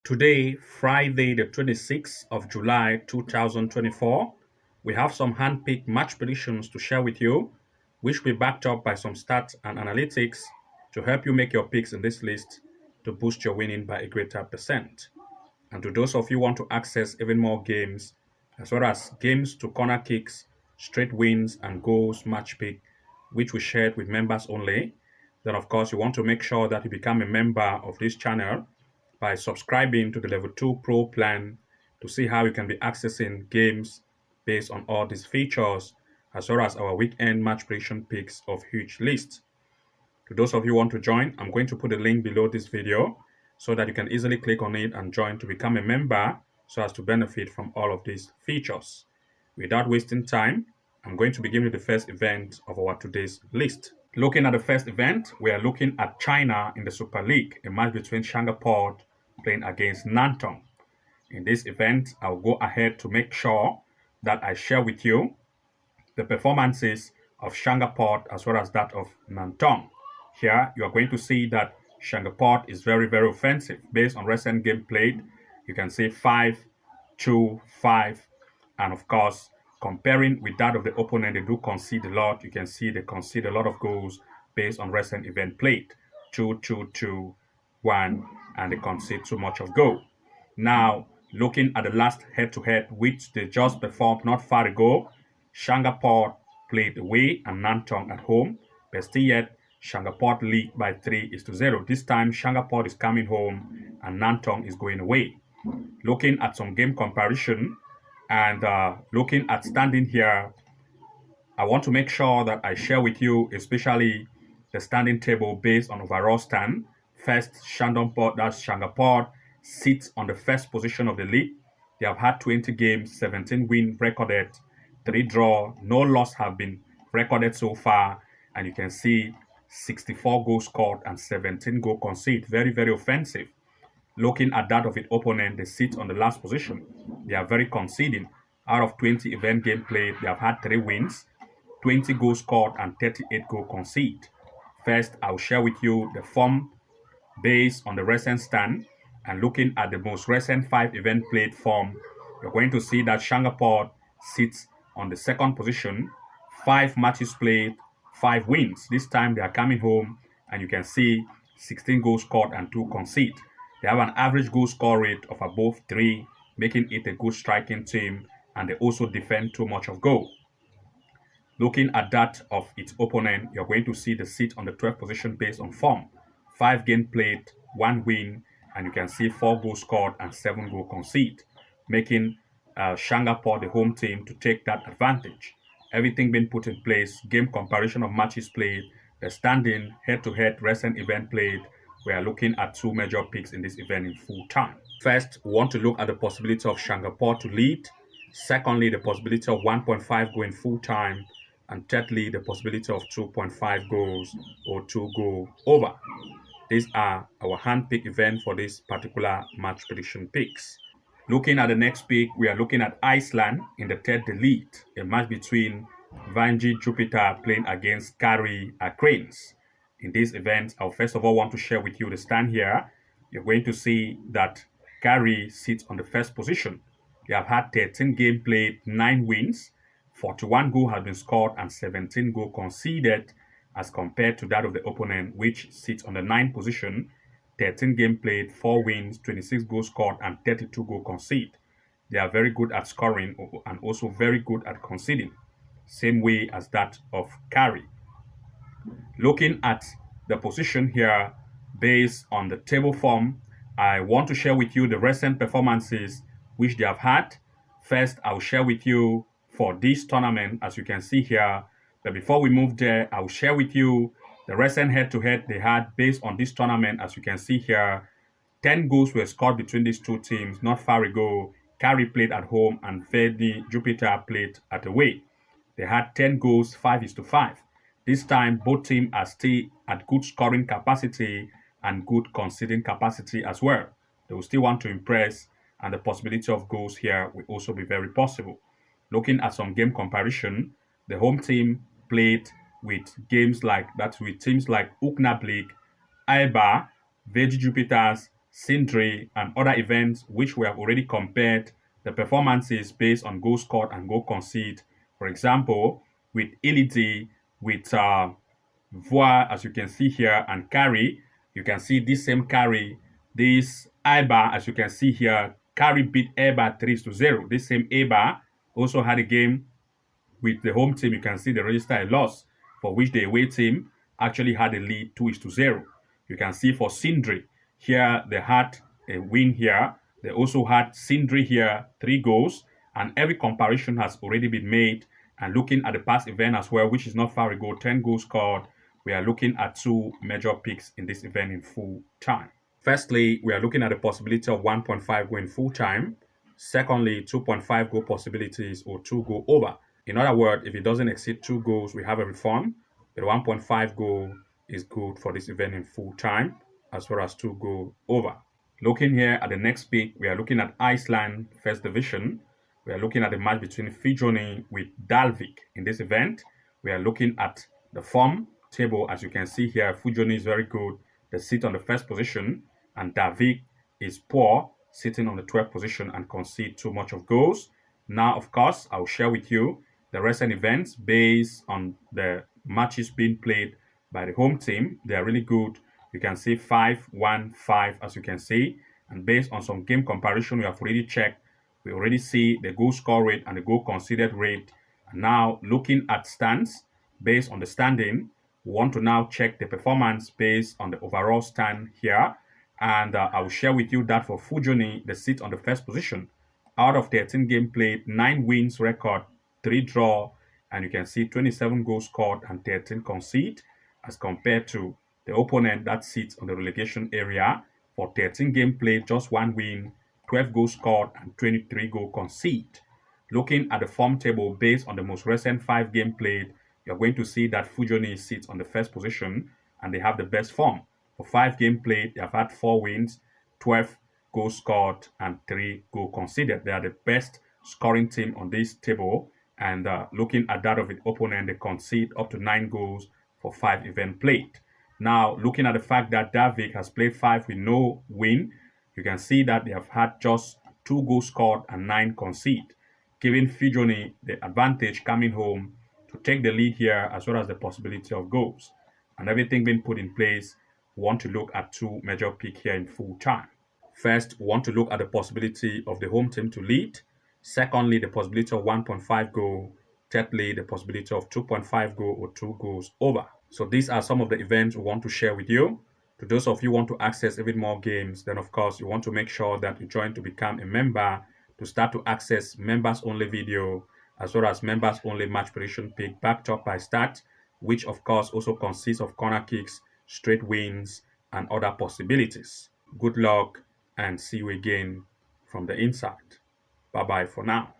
Today, Friday, the 26th of July 2024, we have some hand-picked match predictions to share with you, which will be backed up by some stats and analytics to help you make your picks in this list to boost your winning by a greater percent. And to those of you who want to access even more games, as well as games to corner kicks, straight wins, and goals match pick, which we shared with members only, then of course you want to make sure that you become a member of this channel by subscribing to the level 2 pro plan to see how you can be accessing games based on all these features, as well as our weekend match prediction picks of huge lists. To those of you who want to join, I'm going to put a link below this video so that you can easily click on it and join to become a member so as to benefit from all of these features. Without wasting time, I'm going to begin with the first event of our today's list. Looking at the first event, we are looking at China in the Super League, a match between Shanghai playing against Nantong. In this event, I'll go ahead to make sure that I share with you the performances of Shanghai as well as that of Nantong. Here, you are going to see that Shanghai is very, very offensive. Based on recent game played, you can see 5-2, 5, and of course, comparing with that of the opponent, they do concede a lot. You can see they concede a lot of goals based on recent event played. 2-2-2, 1, and they concede too much of goal. Now, looking at the last head-to-head, which they just performed not far ago, Shanghai played away and Nantong at home, but still yet Shanghai lead by 3-0. This time Shanghai is coming home and Nantong is going away. Looking at some game comparison and looking at standing here, I want to make sure that I share with you especially the standing table based on overall stand. First, Shanghai sits on the first position of the league. They have had 20 games, 17 wins recorded, 3 draw, no loss have been recorded so far, and you can see 64 goals scored and 17 goals conceded. Very, very offensive. Looking at that of its opponent, they sit on the last position. They are very conceding. Out of 20 event game played, they have had 3 wins, 20 goals scored and 38 goals conceded. First, I'll share with you the form based on the recent stand, and looking at the most recent 5 event played form, you're going to see that Shanghai sits on the second position, 5 matches played, 5 wins. This time they are coming home and you can see 16 goals scored and 2 conceded. They have an average goal score rate of above 3, making it a good striking team, and they also defend too much of goal. Looking at that of its opponent, you're going to see the sit on the 12th position based on form. 5 games played, 1 win, and you can see 4 goals scored and 7 goals conceded, making Shanghai the home team to take that advantage. Everything being put in place, game comparison of matches played, the standing, head-to-head recent event played. We are looking at 2 major picks in this event in full time. First, we want to look at the possibility of Shanghai to lead. Secondly, the possibility of 1.5 going full time. And thirdly, the possibility of 2.5 goals or 2 goal over. These are our hand-pick event for this particular match prediction picks. Looking at the next pick, we are looking at Iceland in the third elite, a match between Vanji Jupiter playing against Kari Cranes. In this event, I'll first of all want to share with you the stand here. You're going to see that Kari sits on the first position. They have had 13 games played, 9 wins, 41 goals have been scored and 17 goals conceded, as compared to that of the opponent, which sits on the 9th position, 13 games played, 4 wins, 26 goals scored and 32 goals conceded. They are very good at scoring and also very good at conceding, same way as that of Kari. Looking at the position here based on the table form, I want to share with you the recent performances which they have had. First, I'll share with you for this tournament, as you can see here. But before we move there, I'll share with you the recent head-to-head they had based on this tournament. As you can see here, 10 goals were scored between these two teams not far ago. Kari played at home and Verdi Jupiter played at away. They had 10 goals, 5-5. This time, both teams are still at good scoring capacity and good conceding capacity as well. They will still want to impress, and the possibility of goals here will also be very possible. Looking at some game comparison, the home team played with teams like Uknablik, Aiba, Veggie Jupiters, Sindri, and other events which we have already compared the performances based on goal scored and goal conceded. For example, with Ility, with Voix, as you can see here, and Carry, you can see this same Carry, this Iba, as you can see here, Carry beat Eba 3-0. This same Eba also had a game with the home team. You can see they registered a loss, for which the away team actually had a lead 2-0. You can see for Sindri, here they had a win here. They also had Sindri here, 3 goals, and every comparison has already been made. And looking at the past event as well, which is not far ago, 10 goals scored, we are looking at 2 major picks in this event in full time. Firstly, we are looking at the possibility of 1.5 goal in full time. Secondly, 2.5 goal possibilities or 2 goal over. In other words, if it doesn't exceed 2 goals, we have a refund. But 1.5 goal is good for this event in full time, as well as 2 goal over. Looking here at the next pick, we are looking at Iceland First Division. We are looking at the match between Fijoni with Dalvik in this event. We are looking at the form table. As you can see here, Fujoni is very good. They sit on the first position, and Dalvik is poor, sitting on the 12th position and concede too much of goals. Now, of course, I'll share with you the recent events based on the matches being played by the home team. They are really good. You can see 5-1-5, as you can see. And based on some game comparison we have already checked, we already see the goal score rate and the goal conceded rate. And now looking at stands, based on the standing, we want to now check the performance based on the overall stand here. And I will share with you that for Fujoni, they sit on the first position. Out of 13 games played, 9 wins record, 3 draw, and you can see 27 goals scored and 13 conceded, as compared to the opponent that sits on the relegation area. For 13 games played, just 1 win, 12 goals scored, and 23 goals conceded. Looking at the form table based on the most recent 5 games played, you're going to see that Fujoni sits on the first position and they have the best form. For 5 games played, they have had 4 wins, 12 goals scored, and 3 goals conceded. They are the best scoring team on this table. And looking at that of the opponent, they concede up to 9 goals for 5 events played. Now, looking at the fact that Davik has played 5 with no win, you can see that they have had just 2 goals scored and 9 conceded, giving Fijoni the advantage coming home to take the lead here, as well as the possibility of goals. And everything being put in place, we want to look at 2 major picks here in full time. First, we want to look at the possibility of the home team to lead. Secondly, the possibility of 1.5 goal. Thirdly, the possibility of 2.5 goal or 2 goals over. So these are some of the events we want to share with you. To those of you who want to access even more games, then of course you want to make sure that you join to become a member to start to access members only video, as well as members only match prediction pick backed up by stats, which of course also consists of corner kicks, straight wins, and other possibilities. Good luck and see you again from the inside. Bye bye for now.